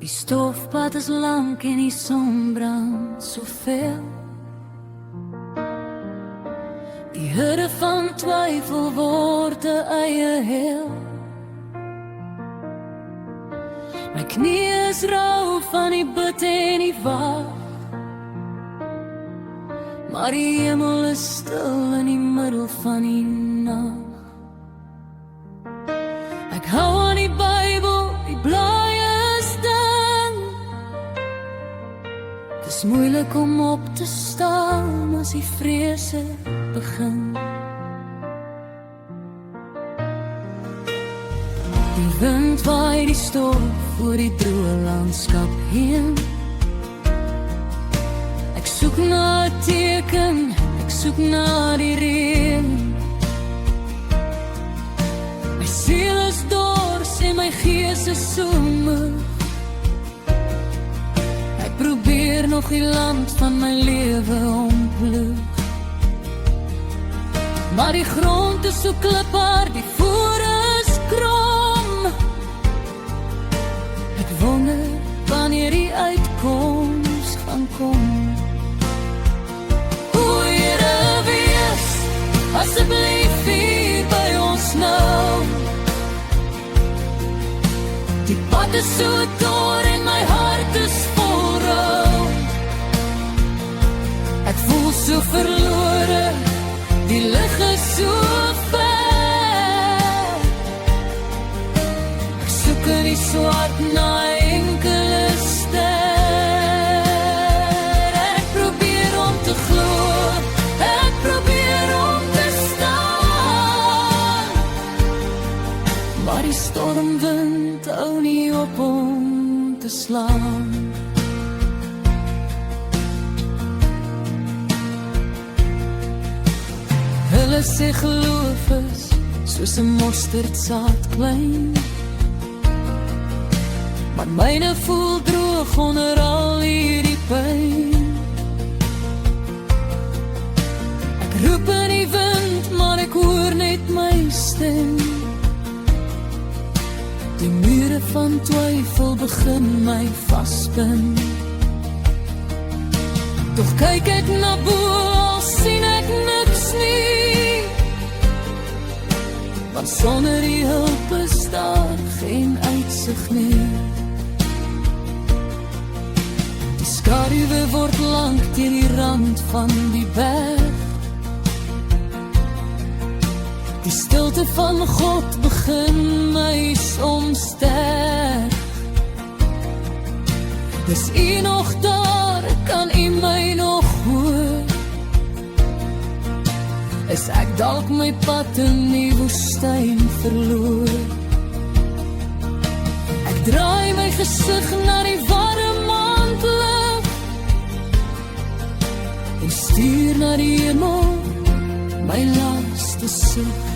Die stofpad is lank en die son brand soveel. Die hurde van twyfel word 'n eie heel. My knie is rou van die bid en die wag, maar die hemel is stil in die middel van die nag. Ek hou aan die Bybel, die blaaie is dun. Het is moeilik om op te staan as die vrese begin. Die wind waai die stof oor die droë landskap heen. Ek soek na 'n teken, ek soek na die reën. My siel is dors en my gees is so moeg. Ek probeer nog die land van my lewe omploeg, maar die grond is so kliphard, die voore is krom. Ek wonder wanneer die uitkoms gaan kom. O Here, wees asseblief hier by ons nou. Die pad is so dor en my hart is vol rou. Ek voel so verlore, die lig is so ver. Ek soek in die swart na 'n enkele ster. Ek probeer om te glo, ek probeer om te staan, maar die stormwind hou nie op om te slaan. Hulle sê geloof is soos 'n mosterdsaad klein, maar myne voel droog onder al hierdie pyn. Ek roep in die wind, maar ek hoor net my stem. Die mure van twyfel begin my vasbind. Doch kyk ek na bo, al sien ek niks nie, want sonder die hulp is daar geen uitsig nie. Die skaduwe word lank teen die rand van die berg. Die stilte van God begin my omsterk. Is U nog daar, kan U my nog hoor? Is ek dalk my pad in die woestyn verloor? Ek draai my gesig na die warm aandlig en stuur na die hemel my laaste sug.